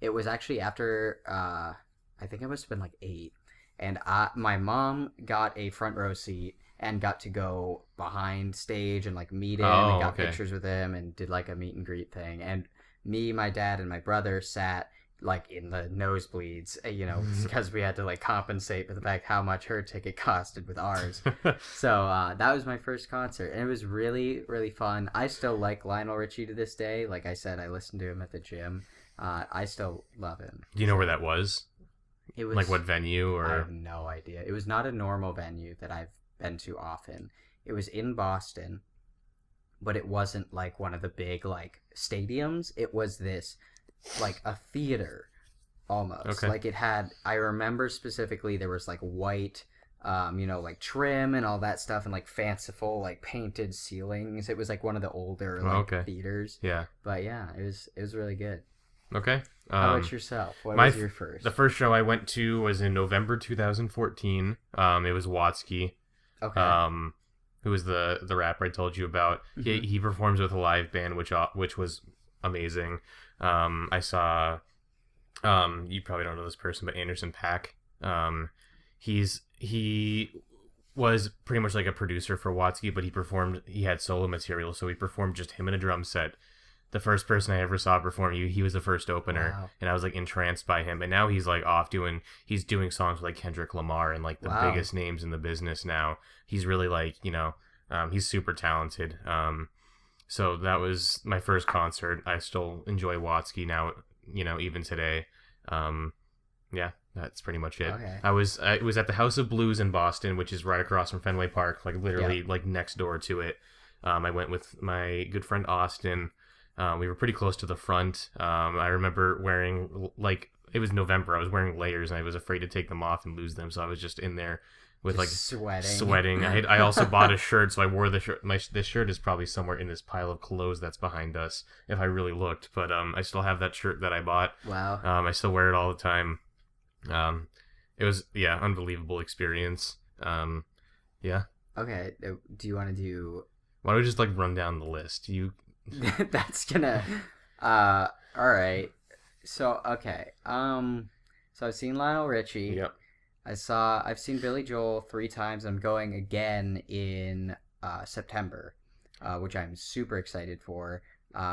it was actually after, I think I must have been like 8. And my mom got a front row seat and got to go behind stage and like meet him and got pictures with him and did like a meet and greet thing. And me, my dad, and my brother sat like in the nosebleeds, you know, because we had to like compensate for the fact how much her ticket costed with ours. So that was my first concert, and it was really, really fun. I still like Lionel Richie to this day. Like I said, I listened to him at the gym. I still love him. Do you know where that was? It was like what venue? Or I have no idea. It was not a normal venue that I've been to often. It was in Boston, but it wasn't like one of the big like stadiums. It was this like a theater almost. Okay. Like it had, I remember specifically there was like white you know, like trim and all that stuff, and like fanciful like painted ceilings. It was like one of the older like theaters. Yeah. But yeah, it was really good. Okay. How about yourself? What was your first? The first show I went to was in November 2014. It was Watsky. Okay. Who was the rapper I told you about. Mm-hmm. He performs with a live band, which was amazing. I saw, you probably don't know this person, but Anderson .Paak. He was pretty much like a producer for Watsky, but he had solo material, so he performed just him in a drum set. The first person I ever saw perform, he was the first opener. Wow. And I was like entranced by him. And now he's like he's doing songs with like Kendrick Lamar and like the biggest names in the business now. He's really like, you know, he's super talented. So that was my first concert. I still enjoy Watsky now, you know, even today. Yeah, that's pretty much it. Okay. It was at the House of Blues in Boston, which is right across from Fenway Park, like literally like next door to it. I went with my good friend Austin. We were pretty close to the front. I remember wearing, like, it was November. I was wearing layers, and I was afraid to take them off and lose them, so I was just in there with just like sweating. I also bought a shirt, so I wore the shirt. This shirt is probably somewhere in this pile of clothes that's behind us, if I really looked. But I still have that shirt that I bought. Wow. I still wear it all the time. It was unbelievable experience. Yeah. Okay. Do you want to do? Why don't we just like run down the list? That's gonna all right. So okay. So I've seen Lionel Richie. Yep. I've seen Billy Joel 3 times. I'm going again in September, which I'm super excited for.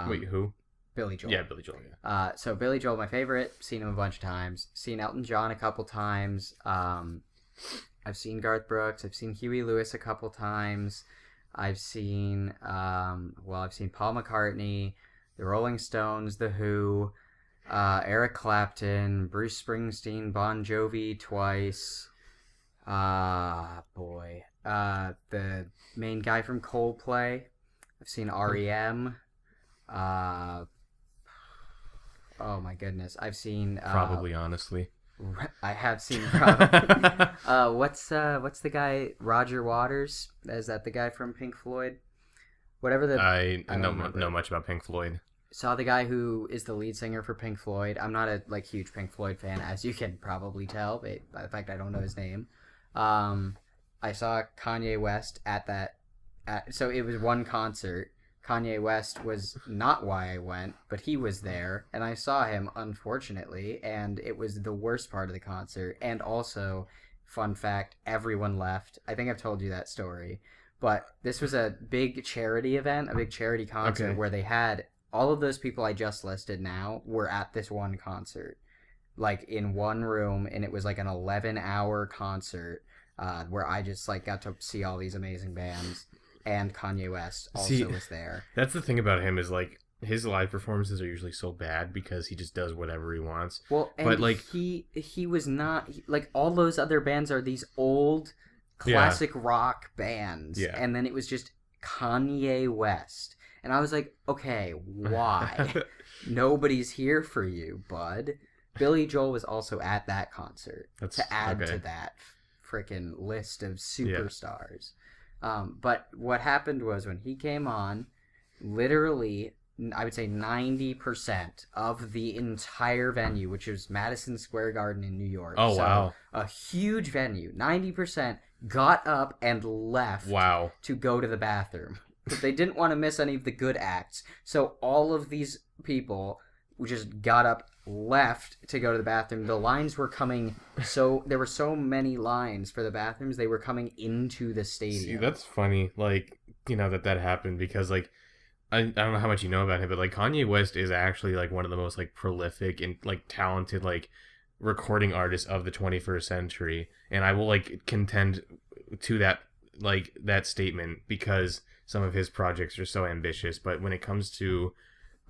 Wait, who? Billy Joel. Yeah, Billy Joel. Yeah. So Billy Joel, my favorite. Seen him a bunch of times. Seen Elton John a couple times. I've seen Garth Brooks. I've seen Huey Lewis a couple times. I've seen Paul McCartney, the Rolling Stones, The Who, Eric Clapton, Bruce Springsteen, Bon Jovi twice. The main guy from Coldplay. I've seen REM. Oh my goodness, I've seen probably honestly. I have seen probably. What's the guy? Roger Waters? Is that the guy from Pink Floyd? Whatever the. I don't know much about Pink Floyd. Saw the guy who is the lead singer for Pink Floyd. I'm not a huge Pink Floyd fan, as you can probably tell by the fact I don't know his name. I saw Kanye West so it was one concert. Kanye West was not why I went, but he was there, and I saw him, unfortunately, and it was the worst part of the concert. And also, fun fact, everyone left. I think I've told you that story, But this was a big charity event, a big charity concert Okay. where they had all of those people I just listed now were at this one concert, like in one room, and it was like an 11-hour concert where I just like got to see all these amazing bands, and Kanye West also See, was there. That's the thing about him is like his live performances are usually so bad because he just does whatever he wants. Well, and But, like- he was not like all those other bands are these old classic rock bands, Yeah. and then it was just Kanye West, and I was like, okay, why? Nobody's here for you, bud. Billy Joel was also at that concert That's to add okay. to that freaking list of superstars. But what happened was when he came on, literally, I would say 90% of the entire venue, which is Madison Square Garden in New York. Oh, so wow. a huge venue, 90% got up and left Wow. to go to the bathroom. But they didn't want to miss any of the good acts. So all of these people just got up, left to go to the bathroom. The lines were coming, so there were so many lines for the bathrooms, they were coming into the stadium. See, that's funny. Like, that happened because like I don't know how much you know about him, but like Kanye West is actually like one of the most like prolific and like talented like recording artists of the 21st century, and I will like contend to that statement because some of his projects are so ambitious, but when it comes to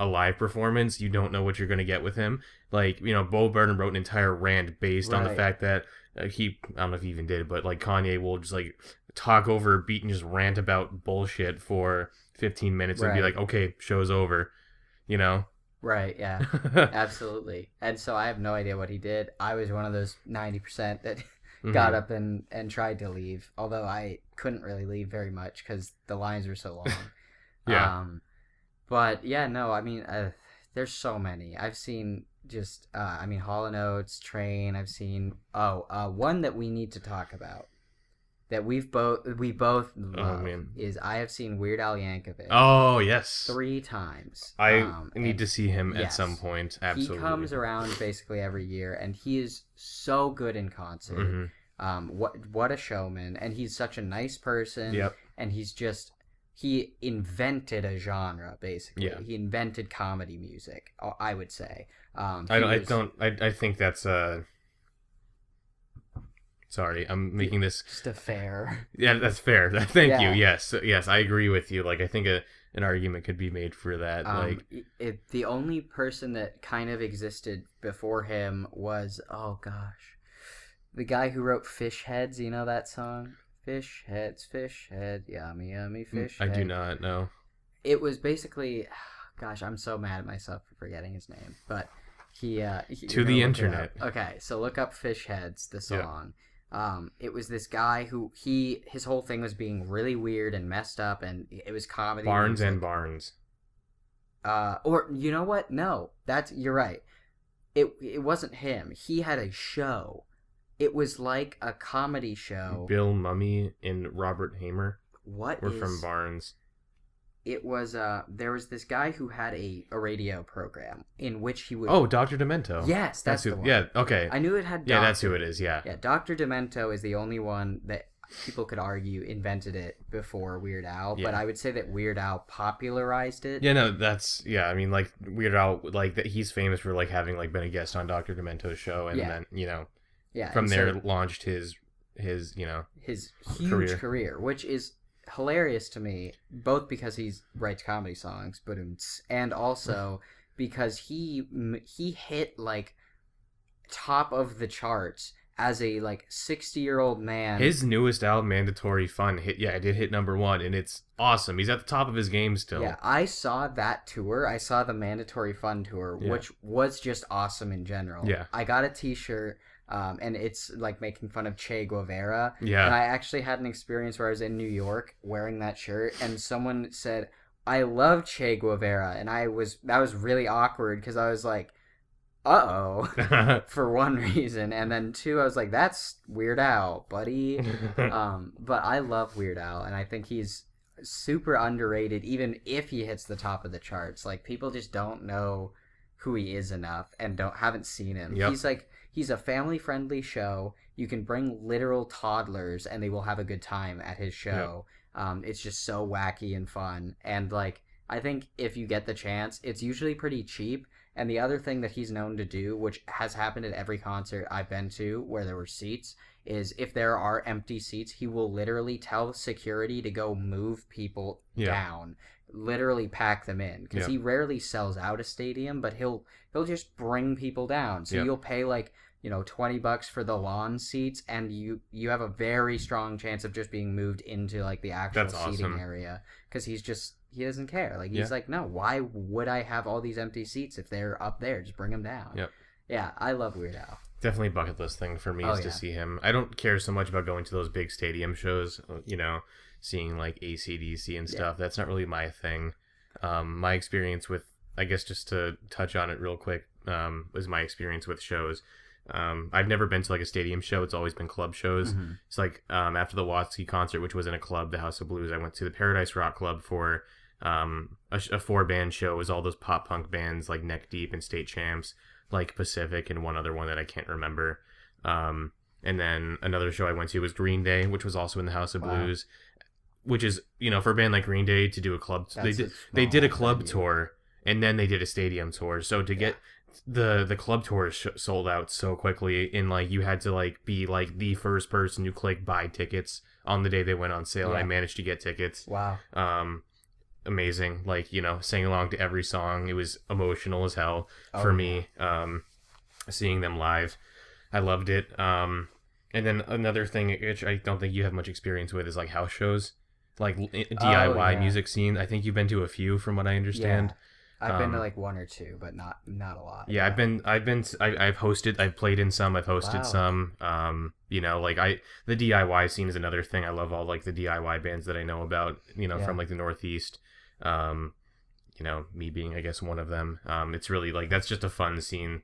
a live performance, you don't know what you're going to get with him. Like, Bo Burnham wrote an entire rant based on the Right. fact that I don't know if he even did, but like Kanye will just like talk over a beat and just rant about bullshit for 15 minutes and be Right. like, okay, show's over, you know? Right, yeah. Absolutely. And so I have no idea what he did. I was one of those 90% that got up and tried to leave, although I couldn't really leave very much because the lines were so long. Yeah. But yeah, no, I mean, there's so many. I've seen just, Hall & Oates, Train. I've seen, one that we need to talk about that we both love man. is I have seen Weird Al Yankovic Oh, yes. 3 times. I need and to see him at yes. some point. Absolutely. He comes around basically every year, and he is so good in concert. Mhm. What a showman, and he's such a nice person. Yep. And he invented a genre basically. Yeah. He invented comedy music, I would say. I think that's Sorry, I'm making this. Just a fair. Yeah, that's fair. Thank you. Yeah. Yes, I agree with you. Like, I think an argument could be made for that. The only person that kind of existed before him was, oh gosh, the guy who wrote Fish Heads. You know that song? Fish head, yummy, yummy fish I head. do not know. It was basically, gosh, I'm so mad at myself for forgetting his name. But he To you're the gonna look it internet. up. Okay, so look up Fish Heads, the song. It was this guy who his whole thing was being really weird and messed up, and it was comedy. Barnes music. and Barnes. Or you know what? No, you're right. It wasn't him. He had a show. It was like a comedy show. Bill Mummy and Robert Hamer What were is? from Barnes. It was there was this guy who had a radio program in which he would. Oh, Dr. Demento. yes, that's who. the one. Yeah. Okay. I knew it had. Yeah, that's Doctor. who it is. Yeah. Yeah, Dr. Demento is the only one that people could argue invented it before Weird Al, but Yeah. I would say that Weird Al popularized it. Yeah, no, that's I mean, like Weird Al, like that he's famous for like having like been a guest on Dr. Demento's show, and Yeah. then Yeah, from and there so launched his his huge career. career, which is hilarious to me, both because he writes comedy songs, and also because he hit like top of the charts as a like 60-year-old man. His newest album, Mandatory Fun, it did hit #1, and it's awesome. He's at the top of his game still. Yeah, I saw that tour. I saw the Mandatory Fun tour, Yeah. which was just awesome in general. Yeah. I got a T-shirt, and it's like making fun of Che Guevara. Yeah. And I actually had an experience where I was in New York wearing that shirt, and someone said, "I love Che Guevara," and that was really awkward because I was like, "Uh-oh," for one reason, and then two, I was like, "That's Weird Al, buddy." But I love Weird Al, and I think he's super underrated, even if he hits the top of the charts. Like, people just don't know who he is enough and haven't seen him. Yep. He's a family friendly show. You can bring literal toddlers and they will have a good time at his show. It's just so wacky and fun. And like, I think if you get the chance, it's usually pretty cheap. And the other thing that he's known to do, which has happened at every concert I've been to where there were seats, is if there are empty seats, he will literally tell security to go move people down, literally pack them in, because he rarely sells out a stadium, but he'll just bring people down. So you'll pay like, you know, $20 for the lawn seats, and you have a very strong chance of just being moved into like the actual seating area, because he doesn't care. Like, he's like, no, why would I have all these empty seats if they're up there? Just bring them down. Yeah, I love Weird Al. Definitely a bucket list thing for me is to see him. I don't care so much about going to those big stadium shows, you know, seeing like AC/DC and stuff. That's not really my thing. My experience with, I guess just to touch on it real quick, was my experience with shows. I've never been to like a stadium show. It's always been club shows. It's like after the Watsky concert, which was in a club, the House of Blues, I went to the Paradise Rock Club for a 4-band show. It was all those pop punk bands like Neck Deep and State Champs, like Pacific, and one other one that I can't remember. And then another show I went to was Green Day, which was also in the House of Blues, which is, you know, for a band like Green Day to do a club, they did a club tour and then they did a stadium tour. So to get the club tour sold out so quickly, and like you had to like be like the first person to click buy tickets on the day they went on sale. And I managed to get tickets. Amazing. Like, you know, sang along to every song. It was emotional as hell for me, seeing them live. I loved it. And then another thing which I don't think you have much experience with is like house shows, like DIY music scene. I think you've been to a few from what I understand. I've been to like one or two, but not a lot. Yeah, I've hosted, I've played in some, I've hosted some. You know, like the DIY scene is another thing. I love all like the DIY bands that I know about, you know, from like the Northeast. You know, me being, I guess, one of them. It's really like, that's just a fun scene.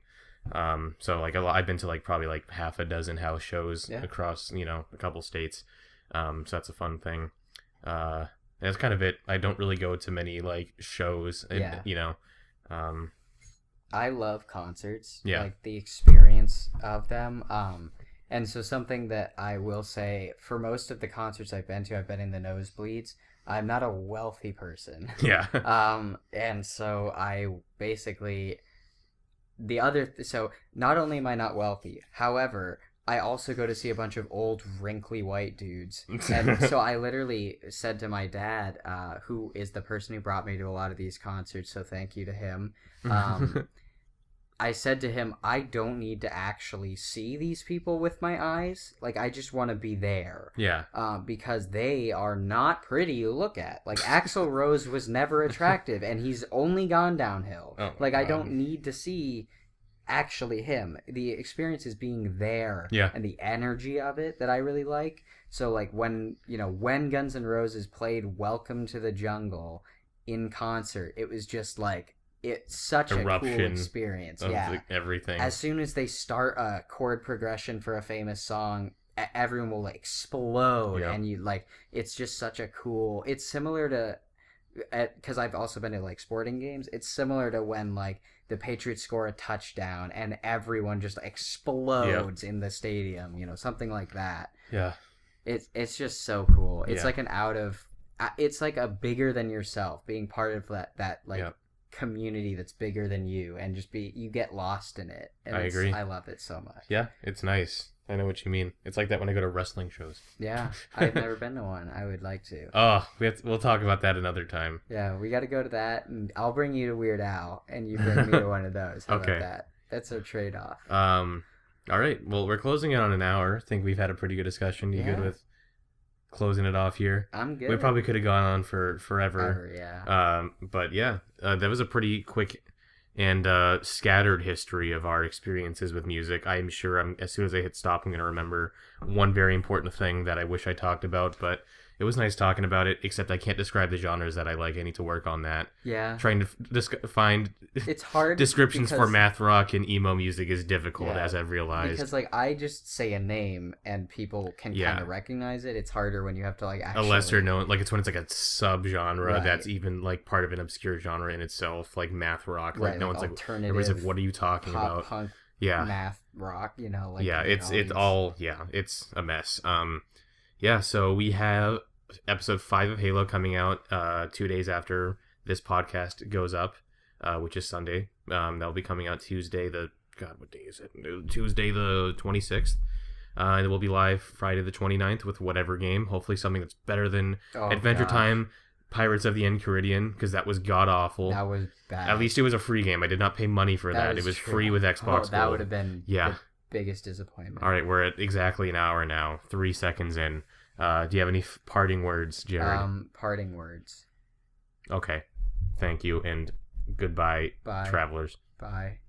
So like I've been to like probably like half a dozen house shows across, you know, a couple states. So that's a fun thing. That's kind of it. I don't really go to many like shows, you know. I love concerts, like the experience of them. And so something that I will say, for most of the concerts I've been to, I've been in the nosebleeds. I'm not a wealthy person. And so I basically, so not only am I not wealthy, however, I also go to see a bunch of old, wrinkly white dudes. And so I literally said to my dad, who is the person who brought me to a lot of these concerts, so thank you to him. I said to him, I don't need to actually see these people with my eyes. Like, I just want to be there. Because they are not pretty to look at. Like, Axl Rose was never attractive, and he's only gone downhill. Like, I don't need to see actually him. The experience is being there and the energy of it that I really like. So like when Guns N' Roses played Welcome to the Jungle in concert, it was just like, it's such a cool experience. Like everything. As soon as they start a chord progression for a famous song, everyone will like explode. And you like, it's just such a cool, it's similar to, because I've also been to like sporting games, it's similar to when like the Patriots score a touchdown and everyone just explodes in the stadium, you know, something like that. It's just so cool. It's like it's like a bigger than yourself, being part of that like community that's bigger than you, and just you get lost in it. And I agree. I love it so much. It's nice. I know what you mean. It's like that when I go to wrestling shows. I've never been to one. I would like to. Oh, we'll talk about that another time. Yeah, we got to go to that, and I'll bring you to Weird Al, and you bring me to one of those. How about that? That's a trade-off. All right. Well, we're closing in on an hour. I think we've had a pretty good discussion. You good with closing it off here? I'm good. We probably could have gone on for forever. But yeah, that was a pretty quick and scattered history of our experiences with music. I'm sure as soon as I hit stop, I'm going to remember one very important thing that I wish I talked about, but it was nice talking about it, except I can't describe the genres that I like. I need to work on that. Trying to find it's hard descriptions for math rock and emo music is difficult, as I've realized. Because like I just say a name and people can kind of recognize it. It's harder when you have to like actually... A lesser known, like it's when it's like a subgenre that's even like part of an obscure genre in itself, like math rock. Like no one's like, everybody's like, what are you talking about? Punk, math rock, you know, like it's a mess. So we have episode 5 of Halo coming out 2 days after this podcast goes up, which is Sunday. That'll be coming out Tuesday what day is it? Tuesday the 26th. And we'll be live Friday the 29th with whatever game. Hopefully something that's better than Adventure Time Pirates of the Enchiridion, because that was god-awful. That was bad. At least it was a free game. I did not pay money for that. It was free with Xbox that Gold. would have been the biggest disappointment. All right, we're at exactly an hour now, 3 seconds in. Do you have any parting words, Jared? Parting words. Okay. Thank you, and goodbye, Bye. travelers. Bye.